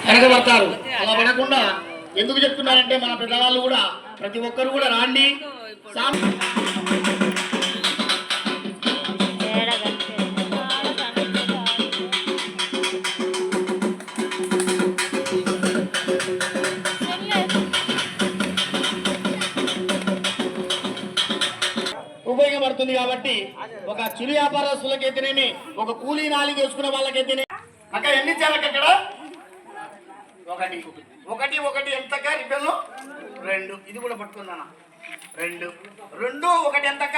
వెనకబడతారు. అలా పడకుండా ఎందుకు చెప్తున్నారంటే మన పెద్దవాళ్ళు కూడా ప్రతి ఒక్కరు కూడా రాండి. ఉపయోగపడుతుంది కాబట్టి ఒక చిరు వ్యాపారస్తులకైతేనేమి, ఒక కూలీ నాలి చేసుకునే వాళ్ళకైతేనే. అక్క ఎన్ని ఇచ్చారక్క ఇక్కడ? ఒకటి ఒకటి ఒకటి ఎంతక్క రిబ్బన్లు? 2. ఇది కూడా పట్టుకున్నానా? 2 2 ఒకటి ఎంతక్క?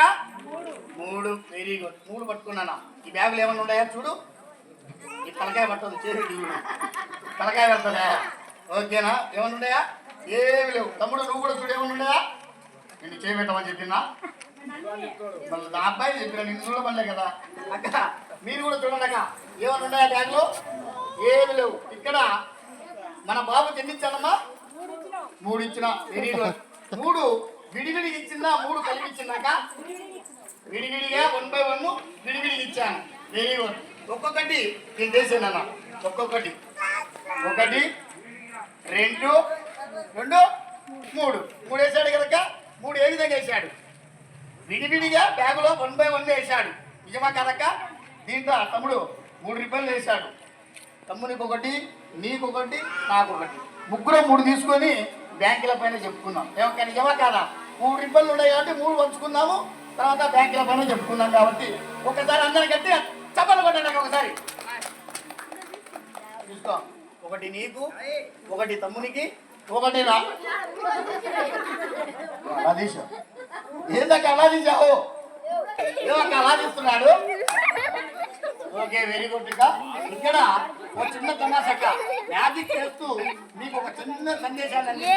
3. Very good. 3 పట్టుకున్నానా? ఈ బ్యాగులు ఏమైనా ఉన్నాయా చూడు. ఈ తలకాయ పడుతుంది, చేసి తలకాయ పడుతుందా? ఓకేనా? ఏమైనా ఉన్నాయా? ఏమి లేవు. తమ్ముడు నువ్వు కూడా చూడు, ఏమైనా ఉన్నాయా? నేను చేయబెట్టమని చెప్పినా నా అబ్బాయి చెప్పిన, నిన్ను చూడమలే కదా అక్క. మీరు కూడా చూడండి అక్క, ఏమైనా ఉన్నాయా బ్యాగ్లో? ఏమి లేవు. ఇక్కడ మన బాబుకి ఎన్ని ఇచ్చానమ్మా? 3 ఇచ్చిన. Very good. 3 విడివిడి ఇచ్చిందా? 3 కలిపి ఇచ్చిందాక? విడివిడిగా 1 by 1 విడివిడికి ఇచ్చాను. Very good. ఒక్కొక్కటి నేను చేసాను అన్న. ఒక్కొక్కటి 1 2 2 3 3 వేసాడు కనుక 3 ఏ విధంగా వేసాడు? విడివిడిగా బ్యాగులో 1 by 1 వేసాడు. నిజమా కదక్క? దీంట్లో తమ్ముడు 3 రిబ్బన్లు వేసాడు. తమ్మునికి 1, నీకొకటి, నాకొకటి, ముగ్గురు 3 తీసుకొని బ్యాంకుల పైన చెప్పుకున్నాం. ఏమక్క నిజమా కాదా? 3 రిబ్బన్లు ఉన్నాయి కాబట్టి 3 పంచుకున్నాము. తర్వాత బ్యాంకుల పైన చెప్పుకున్నాం కాబట్టి ఒకసారి అందరికీ గట్టి చప్పట్లు కొట్టండి. ఒకసారి చూసుకో. 1 నీకు, 1 తమ్మునికి, 1 నా. అలా తీసా. ఏందక్క అలా తీసావు? ఏమక్క అలా తీస్తున్నాడు? Okay, very good. ఇక్కడ ఒక చిన్న తమాషక్క మ్యాజిక్ చేస్తూ మీకు ఒక చిన్న సందేశాన్ని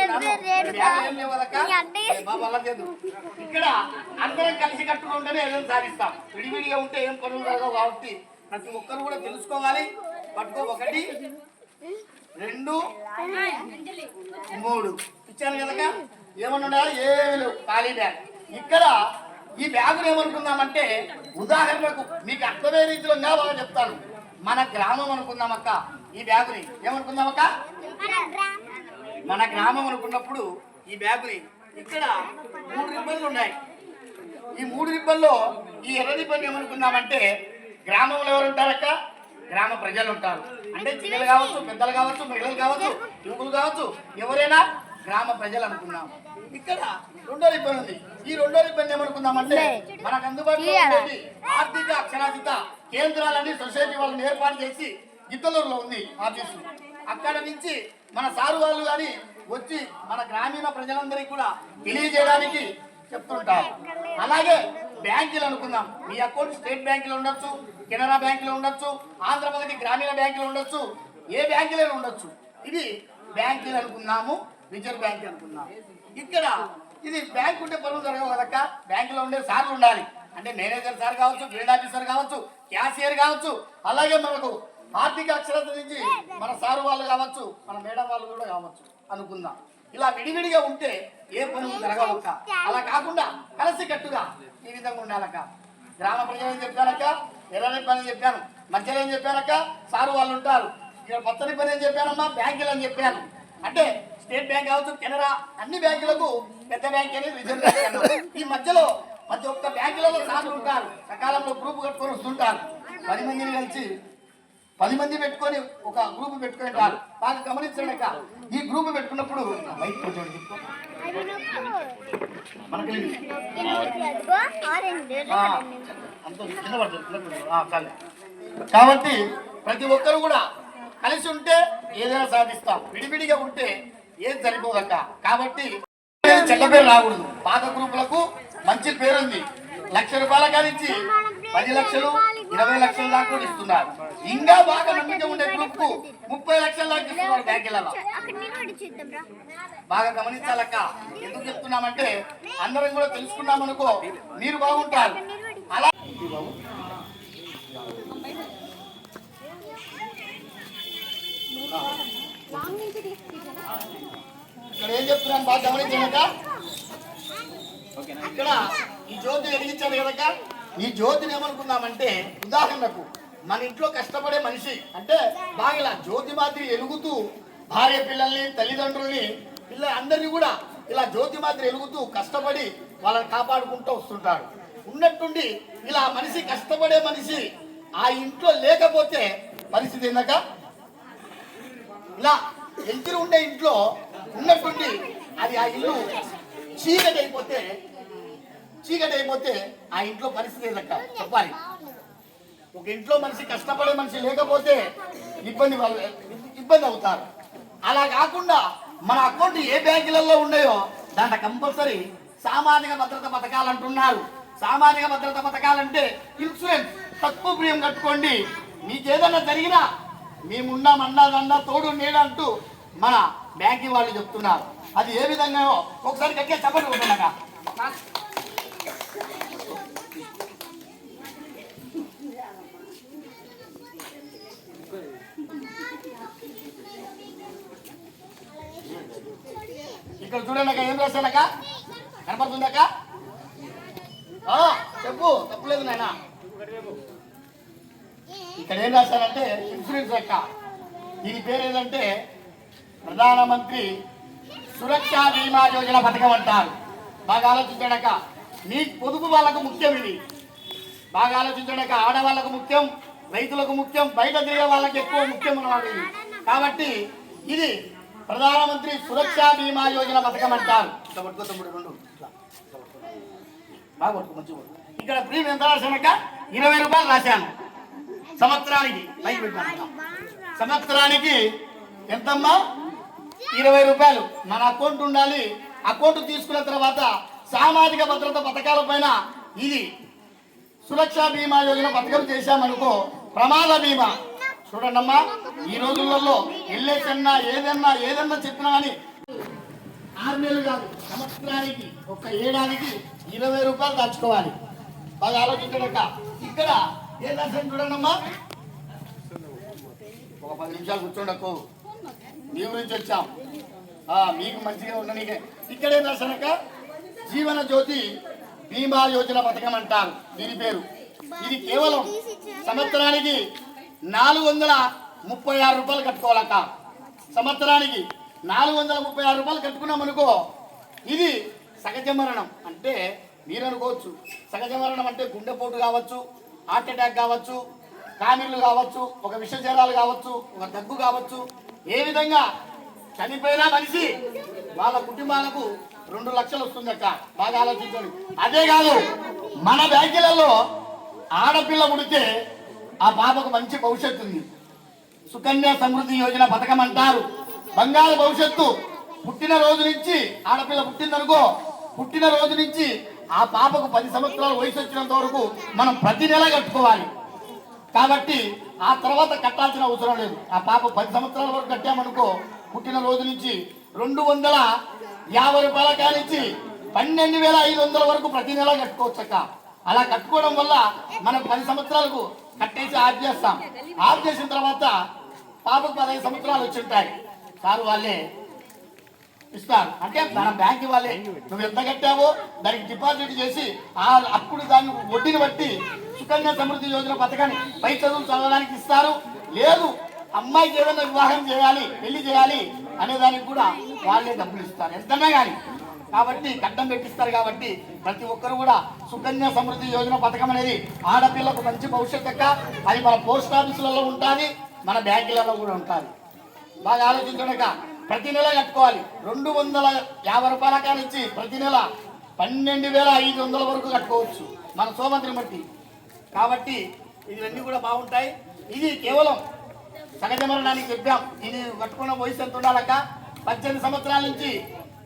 ఇక్కడ అందరం కలిసి కట్టుగా ఉంటేనే ఏదైనా సాధిస్తాం. విడివిడిగా ఉంటే ఏం పనులు జరగవు కాబట్టి ప్రతి ఒక్కరు కూడా తెలుసుకోవాలి. పట్టుకో. 1 2 3 ఇచ్చాను కనుక ఏమన్నా ఏమి లేవు. ఖాళీ బ్యాగ్. ఇక్కడ ఈ బ్యాగులు ఏమనుకుందామంటే ఉదాహరణకు మీకు అర్థమయ్యే రీతిలో బాగా చెప్తాను. మన గ్రామం అనుకుందామక్క. ఈ బ్యాగుని ఏమనుకుందామక్క? మన గ్రామం అనుకున్నప్పుడు ఈ బ్యాగుని ఇక్కడ 3 రిబ్బన్లు ఉన్నాయి. ఈ 3 రిబ్బన్లో ఈ ఎర్ర రిబ్బన్ ఏమనుకుందామంటే గ్రామంలో ఎవరు ఉంటారక్క? గ్రామ ప్రజలు ఉంటారు. అంటే చిన్నలు కావచ్చు, పెద్దలు కావచ్చు, మహిళలు కావచ్చు, యువకులు కావచ్చు, ఎవరైనా గ్రామ ప్రజలు అనుకున్నాం. ఇక్కడ 2వ రిబ్బన్ ఉంది. ఈ 2వ రిబ్బన్ ఏమనుకుందామంటే మనకు అందుబాటులో ఉండేది ఆర్థిక అక్షరాస్యత కేంద్రాలని సొసైటీ వాళ్ళని ఏర్పాటు చేసి గిద్దలూరులో ఉంది ఆఫీసు. అక్కడ నుంచి మన సారు వాళ్ళు కానీ వచ్చి మన గ్రామీణ ప్రజలందరికీ కూడా తెలియజేయడానికి చెప్తుంటారు. అలాగే బ్యాంకులు అనుకుందాం. మీ అకౌంట్ స్టేట్ బ్యాంకులో ఉండొచ్చు, కెనరా బ్యాంకులో ఉండొచ్చు, ఆంధ్రప్రదేశ్ గ్రామీణ బ్యాంకులో ఉండొచ్చు, ఏ బ్యాంకులో ఉండొచ్చు. ఇది బ్యాంకులు అనుకున్నాము, రిజర్వ్ బ్యాంక్ అనుకున్నాము. ఇక్కడ ఇది బ్యాంక్ ఉంటే పనులు జరగవు కదక్క. బ్యాంకులో ఉండే సార్లు ఉండాలి. అంటే మేనేజర్ సార్ కావచ్చు, ఫీల్డ్ ఆఫీసర్ కావచ్చు, క్యాషియర్ కావచ్చు, అలాగే మనకు ఆర్థిక అక్షరత నుంచి మన సారు వాళ్ళు కావచ్చు, మన మేడం వాళ్ళు కూడా కావచ్చు అనుకుందాం. ఇలా విడివిడిగా ఉంటే ఏ పనులు జరగవక్క. అలా కాకుండా కలిసి కట్టుగా ఈ విధంగా ఉండాలక్క. గ్రామ ప్రజలు చెప్పానక్క, ఎర్రని పని చెప్పాను, మధ్యలో ఏం చెప్పానక్క? సారు వాళ్ళు ఉంటారు. ఇక్కడ పచ్చని పని ఏం చెప్పానమ్మా? బ్యాంకులు అని చెప్పాను. అంటే స్టేట్ బ్యాంక్ కావచ్చు, కెనరా, అన్ని బ్యాంకులకు పెద్ద బ్యాంక్ అనేది రిజర్వ్ బ్యాంక్. ఈ మధ్యలో ప్రతి ఒక్క బ్యాంకులలో సార్లు ఉంటారు. సకాలంలో గ్రూప్ కట్టుకొని వస్తుంటారు. 10 మందిని కలిసి 10 మంది పెట్టుకొని ఒక గ్రూప్ పెట్టుకుంటారు. బాగా గమనించండి. ఈ గ్రూప్ పెట్టుకున్నప్పుడు కాబట్టి ప్రతి ఒక్కరు కూడా కలిసి ఉంటే ఏదైనా సాధిస్తాం. విడివిడిగా ఉంటే ఏం సరిపోదక్క. కాబట్టి చెడ్డ పేరు రాకూడదు. పాత గ్రూపులకు మంచి పేరుంది. ₹1,00,000 కానించి 10 లక్షలు, 20 లక్షల దాకా ఇస్తున్నారు. ఇంకా బాగా నమ్మిక ఉండే గ్రూప్ కు 30 లక్షల దాకా ఇస్తున్నారు బ్యాంకులలో. బాగా గమనించాలక్క. ఎందుకు చెప్తున్నామంటే అందరం కూడా తెలుసుకున్నామనుకో మీరు బాగుంటారు. అలా ఇక్కడ ఏం చెప్తున్నాను బాగా గమనించాక. ఇక్కడ ఈ జ్యోతి వెలిగించాలి కనుక ఈ జ్యోతిని ఏమనుకున్నామంటే ఉదాహరణకు మన ఇంట్లో కష్టపడే మనిషి అంటే బాగా ఇలా జ్యోతి మాదిరి ఎలుగుతూ భార్య పిల్లల్ని తల్లిదండ్రుల్ని అందరినీ కూడా ఇలా జ్యోతి మాదిరి వెలుగుతూ కష్టపడి వాళ్ళని కాపాడుకుంటూ వస్తుంటాడు. ఉన్నట్టుండి ఇలా మనిషి కష్టపడే మనిషి ఆ ఇంట్లో లేకపోతే పరిస్థితి ఏందక, ఇలా వెళ్తూ ఉండే ఇంట్లో ఉన్నట్టుండి అది ఆ ఇల్లు చీకటి అయిపోతే ఆ ఇంట్లో పరిస్థితి ఏందక్క చెప్పాలి. ఒక ఇంట్లో మనిషి కష్టపడే మనిషి లేకపోతే ఇబ్బంది అవుతారు. అలా కాకుండా మన అకౌంట్ ఏ బ్యాంకులలో ఉన్నాయో దాంట్లో కంపల్సరీ సామాజిక భద్రత పథకాలు అంటున్నారు. సామాజిక భద్రత పథకాలంటే ఇన్సూరెన్స్ తక్కువ ప్రీమియం కట్టుకోండి, మీకేదన్నా జరిగినా మేమున్నామన్నా తోడు నీడంటూ మన బ్యాంకింగ్ వాళ్ళు చెప్తున్నారు. అది ఏ విధంగా ఒకసారి గట్టిగా చెప్పండి. ఉంటున్నాక ఇక్కడ చూడండి, ఏం రాశానక కనపడుతుందక్క, చెప్పు తప్పులేదు నాయన. ఇక్కడ ఏం రాశారంటే ఇన్సూరెన్స్ లెక్క, దీని పేరు ఏదంటే ప్రధానమంత్రి సురక్షా బీమా యోజన పథకం అంటారు. బాగా ఆలోచించడక, మీ పొదుపు వాళ్ళకు ముఖ్యం, ఇది బాగా ఆలోచించడక. ఆడవాళ్ళకు ముఖ్యం, రైతులకు ముఖ్యం, బయట తిరిగే వాళ్ళకి ఎక్కువ ముఖ్యం అన్నమాట ఇది. కాబట్టి ఇది ప్రధానమంత్రి సురక్షా బీమా యోజన పథకం అంటారు. ఇక్కడ ప్రీమియం ఎంత రాశానక 20 రూపాయలు రాశాను సంవత్సరానికి. పైకి పెట్టాను, సంవత్సరానికి ఎంతమ్మా 20 రూపాయలు మన అకౌంట్ ఉండాలి. అకౌంట్ తీసుకున్న తర్వాత సామాజిక భద్రత పథకాల పైన ఇది సురక్షా బీమా యోజన పథకం చేశామనుకో, ప్రమాద బీమా చూడండమ్మా. ఈ రోజులలో ఎల్ఐసన్నా ఏదన్నా చెప్పినా కానీ 6 నెలలు కాదు, సంవత్సరానికి ఒక ఏడాదికి 20 రూపాయలు దాచుకోవాలి. బాగా ఆలోచించలేక ఇక్కడ ఏం రాశాను చూడండమ్మా. ఒక 10 నిమిషాలు కూర్చోండకు, మీ గురించి వచ్చాం, మీకు మంచిగా ఉండనీకే. ఇక్కడ ఏం రాశానక జీవన జ్యోతి బీమా యోజన పథకం అంటారు దీని పేరు. ఇది కేవలం సంవత్సరానికి 436 రూపాయలు కట్టుకోవాలక్క. సంవత్సరానికి 436 రూపాయలు కట్టుకున్నామనుకో, ఇది సహజ మరణం అంటే మీరు అనుకోవచ్చు, సహజ మరణం అంటే గుండెపోటు కావచ్చు, హార్ట్ అటాక్ కావచ్చు, కామెర్లు కావచ్చు, ఒక విషజ్వరాలు కావచ్చు, ఒక దగ్గు కావచ్చు, ఏ విధంగా చనిపోయినా మనిషి వాళ్ళ కుటుంబాలకు 2 లక్షలు వస్తుందక్క. బాగా ఆలోచించండి. అదే కాదు, మన బ్యాంకులలో ఆడపిల్ల పుడితే ఆ పాపకు మంచి భవిష్యత్తు ఉంది. సుకన్య సమృద్ధి యోజన పథకం అంటారు. బంగారు భవిష్యత్తు. పుట్టిన రోజు నుంచి ఆడపిల్ల పుట్టిందనుకో, పుట్టిన రోజు నుంచి ఆ పాపకు 10 సంవత్సరాల వయసు వచ్చినంత వరకు మనం ప్రతి నెల కట్టుకోవాలి. కాబట్టి ఆ తర్వాత కట్టాల్సిన అవసరం లేదు. ఆ పాప 10 సంవత్సరాల వరకు కట్టామనుకో, పుట్టిన రోజు నుంచి 250 రూపాయల కానించి 12,500 వరకు ప్రతి నెల కట్టుకోవచ్చక్క. అలా కట్టుకోవడం వల్ల మనం 10 సంవత్సరాలకు కట్టేసి ఆఫ్ చేస్తాం. ఆఫ్ చేసిన తర్వాత పాపకు 15 సంవత్సరాలు వచ్చి ఉంటాయి, సార్ వాళ్ళే ఇస్తారు. అంటే మన బ్యాంక్ వాళ్ళే నువ్వు ఎంత కట్టావో దానికి డిపాజిట్ చేసి అప్పుడు దాన్ని వడ్డీని బట్టి సుకన్య సమృద్ధి యోజన పథకాన్ని పై చదువులు చదవడానికి ఇస్తారు. లేదు అమ్మాయికి ఏదైనా వివాహం చేయాలి, పెళ్లి చేయాలి అనే దానికి కూడా వాళ్ళే డబ్బులు ఇస్తారు, ఎంతైనా కానీ. కాబట్టి కట్టం పెట్టిస్తారు. కాబట్టి ప్రతి ఒక్కరు కూడా సుకన్య సమృద్ధి యోజన పథకం అనేది ఆడపిల్లకు మంచి భవిష్యత్తు అక్క. అది మన పోస్ట్ ఆఫీసులలో ఉంటుంది, మన బ్యాంకులలో కూడా ఉంటుంది. బాగా ఆలోచించడక, ప్రతి నెల కట్టుకోవాలి. 250 రూపాయల కానిచ్చి ప్రతి నెల 12,500 వరకు కట్టుకోవచ్చు మన సోమంతిని బట్టి. కాబట్టి ఇవన్నీ కూడా బాగుంటాయి. ఇది కేవలం సహజ మరణానికి చెప్పాం. ఇది కట్టుకున్న వయసు ఎంత ఉండాలక్క? 18 సంవత్సరాల నుంచి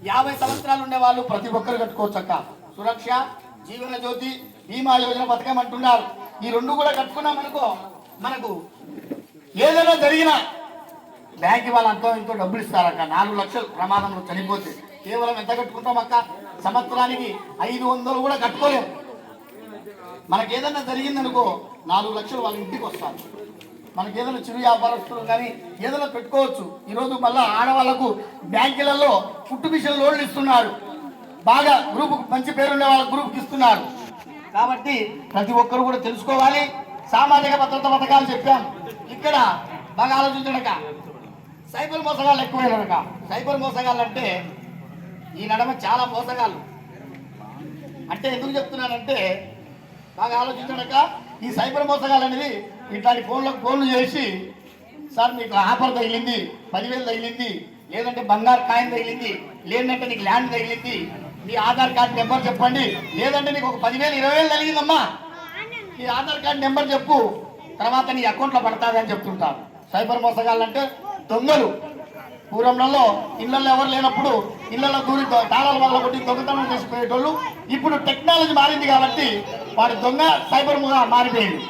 50 సంవత్సరాలు ఉండే వాళ్ళు ప్రతి ఒక్కరు కట్టుకోవచ్చు అక్క. సురక్ష జీవన జ్యోతి బీమా యోజన పథకం అంటున్నారు. ఈ 2 కూడా కట్టుకున్నామనుకో, మనకు ఏదైనా జరిగినా బ్యాంక్ వాళ్ళు అంతో ఇంతో డబ్బులు ఇస్తారక్క. 4 లక్షలు ప్రమాదంలో చనిపోతే కేవలం ఎంత కట్టుకుంటాం అక్క? సంవత్సరానికి 500 కూడా కట్టుకోలేము. మనకి ఏదైనా జరిగిందనుకో 4 లక్షలు వాళ్ళ ఇంటికి వస్తారు. మనకి ఏదైనా చిరు వ్యాపారస్తులు కానీ ఏదైనా పెట్టుకోవచ్చు. ఈరోజు మళ్ళీ ఆడవాళ్లకు బ్యాంకులలో పుట్టు మిషన్ లోన్లు ఇస్తున్నారు. బాగా గ్రూప్ మంచి పేరుండే వాళ్ళ గ్రూప్కి ఇస్తున్నారు. కాబట్టి ప్రతి ఒక్కరు కూడా తెలుసుకోవాలి. సామాజిక భద్రత పథకాలు చెప్పాం. ఇక్కడ బాగా ఆలోచించడక, సైబర్ మోసగాళ్ళు ఎక్కువైనారక. సైబర్ మోసగాళ్ళు అంటే ఈ నడమ చాలా మోసగాళ్ళు. అంటే ఎందుకు చెప్తున్నానంటే బాగా ఆలోచించడక, ఈ సైబర్ మోసగాళ్ళు అనేది ఇట్లాంటి ఫోన్లు చేసి, సార్ మీకు ఆఫర్ తగిలింది, 10,000 తగిలింది, లేదంటే బంగారు కాయిన్ తగిలింది, లేదంటే నీకు ల్యాండ్ తగిలింది, మీ ఆధార్ కార్డు నెంబర్ చెప్పండి, లేదంటే నీకు ఒక 10,000 20,000 తగిలిందమ్మా, నీ ఆధార్ కార్డు నెంబర్ చెప్పు, తర్వాత నీ అకౌంట్లో పడుతుంది అని చెప్తుంటారు. సైబర్ మోసగాళ్ళు అంటే దొంగలు. పూర్వంలో ఇళ్లలో ఎవరు లేనప్పుడు ఇళ్లలో దూరి తాళాల వల్ల కొట్టి దొంగతనం చేసిపోయేటోళ్ళు. ఇప్పుడు టెక్నాలజీ మారింది కాబట్టి వాడి దొంగ సైబర్ మారిపోయింది.